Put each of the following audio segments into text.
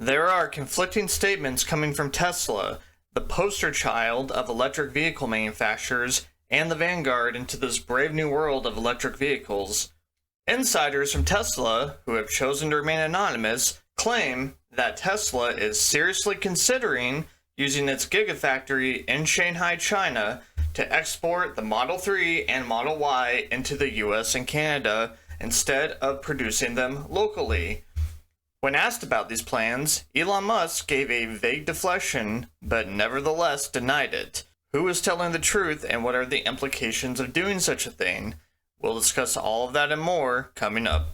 There are conflicting statements coming from Tesla, the poster child of electric vehicle manufacturers and the vanguard into this brave new world of electric vehicles. Insiders from Tesla, who have chosen to remain anonymous, claim that Tesla is seriously considering using its Gigafactory in Shanghai, China, to export the Model 3 and Model Y into the US and Canada instead of producing them locally. When asked about these plans, Elon Musk gave a vague deflection, but nevertheless denied it. Who is telling the truth and what are the implications of doing such a thing? We'll discuss all of that and more coming up.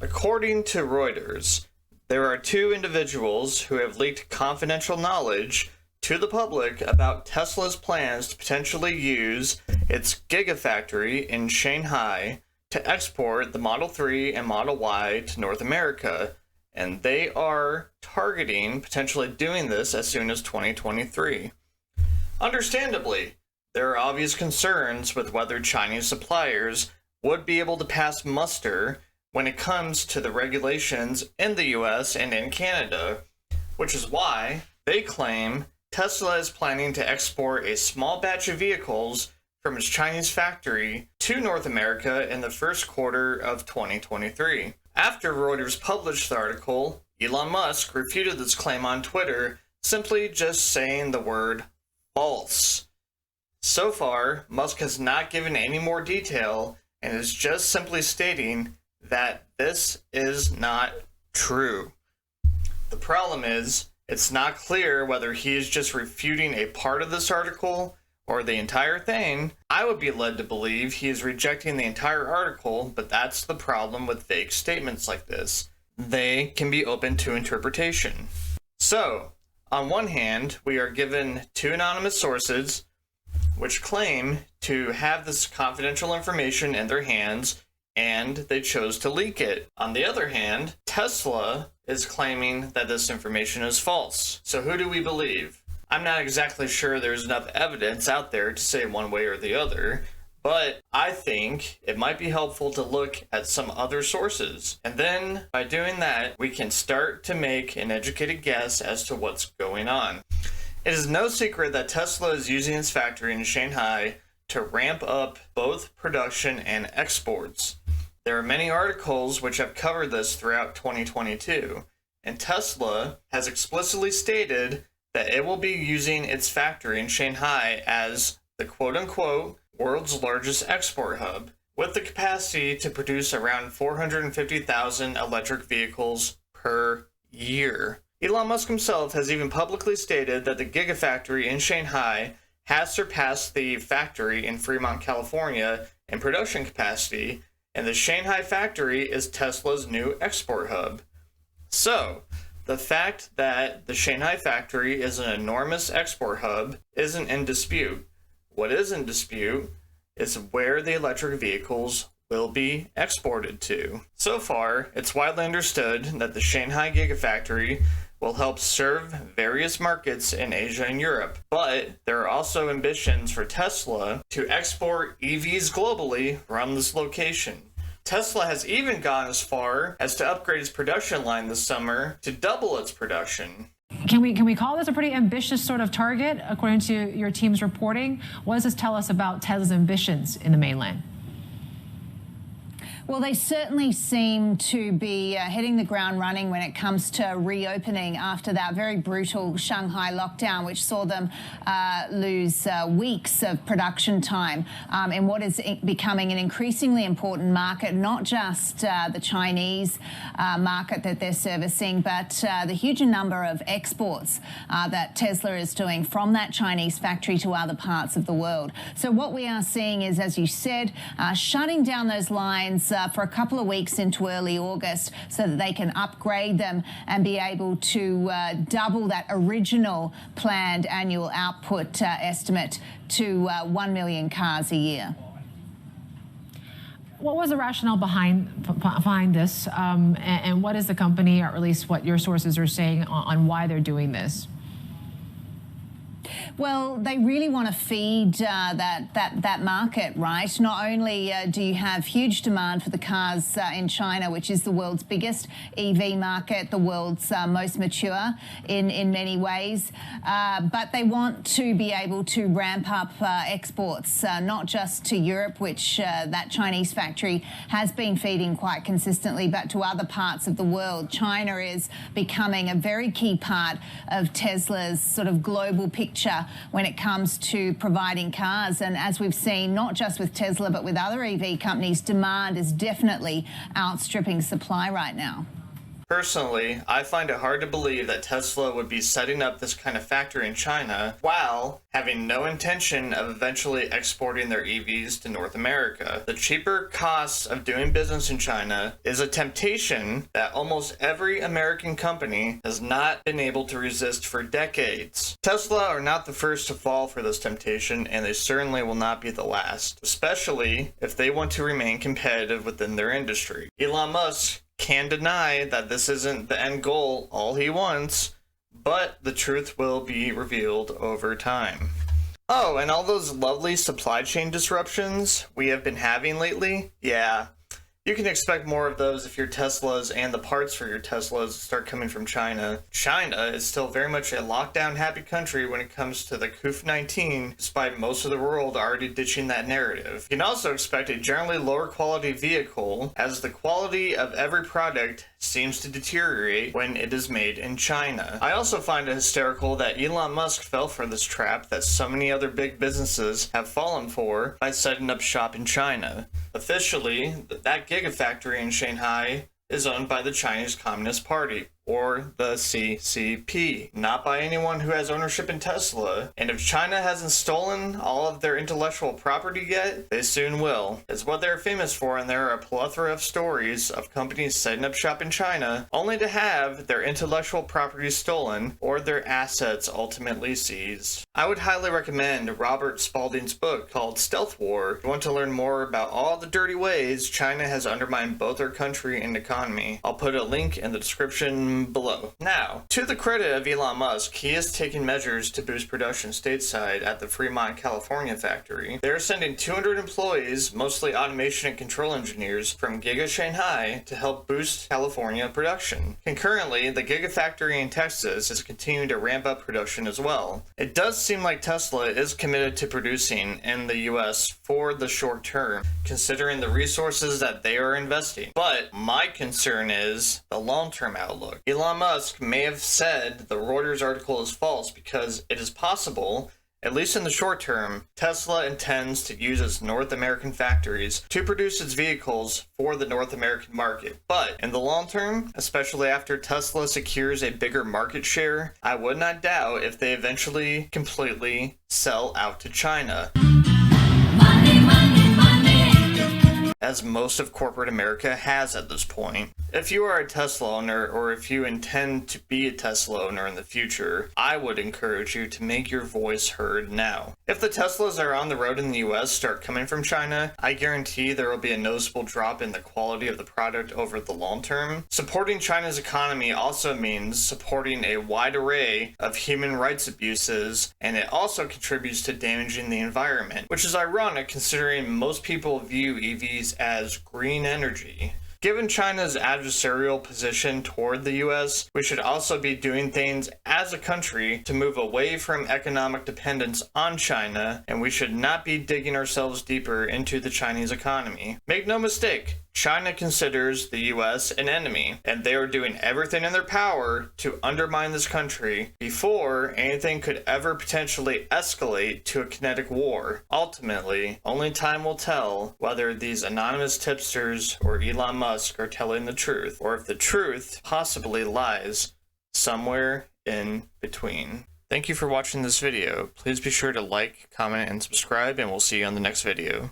According to Reuters, there are two individuals who have leaked confidential knowledge to the public about Tesla's plans to potentially use its Gigafactory in Shanghai to export the Model 3 and Model Y to North America, and they are targeting potentially doing this as soon as 2023. Understandably, there are obvious concerns with whether Chinese suppliers would be able to pass muster when it comes to the regulations in the US and in Canada, which is why they claim Tesla is planning to export a small batch of vehicles from its Chinese factory to North America in the first quarter of 2023. After Reuters published the article, Elon Musk refuted this claim on Twitter, simply just saying the word false. So far, Musk has not given any more detail and is just simply stating that this is not true. The problem is, it's not clear whether he is just refuting a part of this article or the entire thing. I would be led to believe he is rejecting the entire article, but that's the problem with vague statements like this. They can be open to interpretation. So, on one hand, we are given two anonymous sources which claim to have this confidential information in their hands, and they chose to leak it. On the other hand, Tesla is claiming that this information is false. So who do we believe? I'm not exactly sure there's enough evidence out there to say one way or the other, but I think it might be helpful to look at some other sources. And then, by doing that, we can start to make an educated guess as to what's going on. It is no secret that Tesla is using its factory in Shanghai to ramp up both production and exports. There are many articles which have covered this throughout 2022, and Tesla has explicitly stated that it will be using its factory in Shanghai as the quote-unquote world's largest export hub, with the capacity to produce around 450,000 electric vehicles per year. Elon Musk himself has even publicly stated that the Gigafactory in Shanghai has surpassed the factory in Fremont, California in production capacity, and the Shanghai factory is Tesla's new export hub. So, the fact that the Shanghai factory is an enormous export hub isn't in dispute. What is in dispute is where the electric vehicles will be exported to. So far, it's widely understood that the Shanghai Gigafactory will help serve various markets in Asia and Europe. But there are also ambitions for Tesla to export EVs globally from this location. Tesla has even gone as far as to upgrade its production line this summer to double its production. Can we call this a pretty ambitious sort of target, according to your team's reporting? What does this tell us about Tesla's ambitions in the mainland? Well, they certainly seem to be hitting the ground running when it comes to reopening after that very brutal Shanghai lockdown, which saw them lose weeks of production time in what is becoming an increasingly important market, not just the Chinese market that they're servicing, but the huge number of exports that Tesla is doing from that Chinese factory to other parts of the world. So what we are seeing is, as you said, shutting down those lines for a couple of weeks into early August so that they can upgrade them and be able to double that original planned annual output estimate to 1 million cars a year. What was the rationale behind this, and what is the company, or at least what your sources are saying, on why they're doing this? Well, they really want to feed that market, right? Not only do you have huge demand for the cars in China, which is the world's biggest EV market, the world's most mature in many ways, but they want to be able to ramp up exports, not just to Europe, which that Chinese factory has been feeding quite consistently, but to other parts of the world. China is becoming a very key part of Tesla's sort of global picture when it comes to providing cars. And as we've seen, not just with Tesla, but with other EV companies, demand is definitely outstripping supply right now. Personally, I find it hard to believe that Tesla would be setting up this kind of factory in China while having no intention of eventually exporting their EVs to North America. The cheaper costs of doing business in China is a temptation that almost every American company has not been able to resist for decades. Tesla are not the first to fall for this temptation, and they certainly will not be the last, especially if they want to remain competitive within their industry. Elon Musk can deny that this isn't the end goal, all he wants, but the truth will be revealed over time. Oh, and all those lovely supply chain disruptions we have been having lately? Yeah, you can expect more of those if your Teslas and the parts for your Teslas start coming from China. China is still very much a lockdown-happy country when it comes to the COVID-19, despite most of the world already ditching that narrative. You can also expect a generally lower quality vehicle, as the quality of every product seems to deteriorate when it is made in China. I also find it hysterical that Elon Musk fell for this trap that so many other big businesses have fallen for by setting up shop in China. Officially, that Gigafactory in Shanghai is owned by the Chinese Communist Party, or the CCP, not by anyone who has ownership in Tesla. And if China hasn't stolen all of their intellectual property yet, they soon will. It's what they're famous for, and there are a plethora of stories of companies setting up shop in China only to have their intellectual property stolen or their assets ultimately seized. I would highly recommend Robert Spalding's book called Stealth War if you want to learn more about all the dirty ways China has undermined both our country and economy. I'll put a link in the description below. Now, to the credit of Elon Musk, he is taking measures to boost production stateside at the Fremont, California factory. They're sending 200 employees, mostly automation and control engineers, from Giga Shanghai to help boost California production. Concurrently, the Gigafactory in Texas is continuing to ramp up production as well. It does seem like Tesla is committed to producing in the US for the short term, considering the resources that they are investing. But my concern is the long-term outlook. Elon Musk may have said the Reuters article is false because it is possible, at least in the short term, Tesla intends to use its North American factories to produce its vehicles for the North American market. But in the long term, especially after Tesla secures a bigger market share, I would not doubt if they eventually completely sell out to China, as most of corporate America has at this point. If you are a Tesla owner, or if you intend to be a Tesla owner in the future, I would encourage you to make your voice heard now. If the Teslas that are on the road in the US start coming from China, I guarantee there will be a noticeable drop in the quality of the product over the long term. Supporting China's economy also means supporting a wide array of human rights abuses, and it also contributes to damaging the environment, which is ironic considering most people view EVs as green energy. Given China's adversarial position toward the US, we should also be doing things as a country to move away from economic dependence on China, and we should not be digging ourselves deeper into the Chinese economy. Make no mistake, China considers the US an enemy, and they are doing everything in their power to undermine this country before anything could ever potentially escalate to a kinetic war. Ultimately, only time will tell whether these anonymous tipsters or Elon Musk are telling the truth, or if the truth possibly lies somewhere in between. Thank you for watching this video. Please be sure to like, comment, and subscribe, and we'll see you on the next video.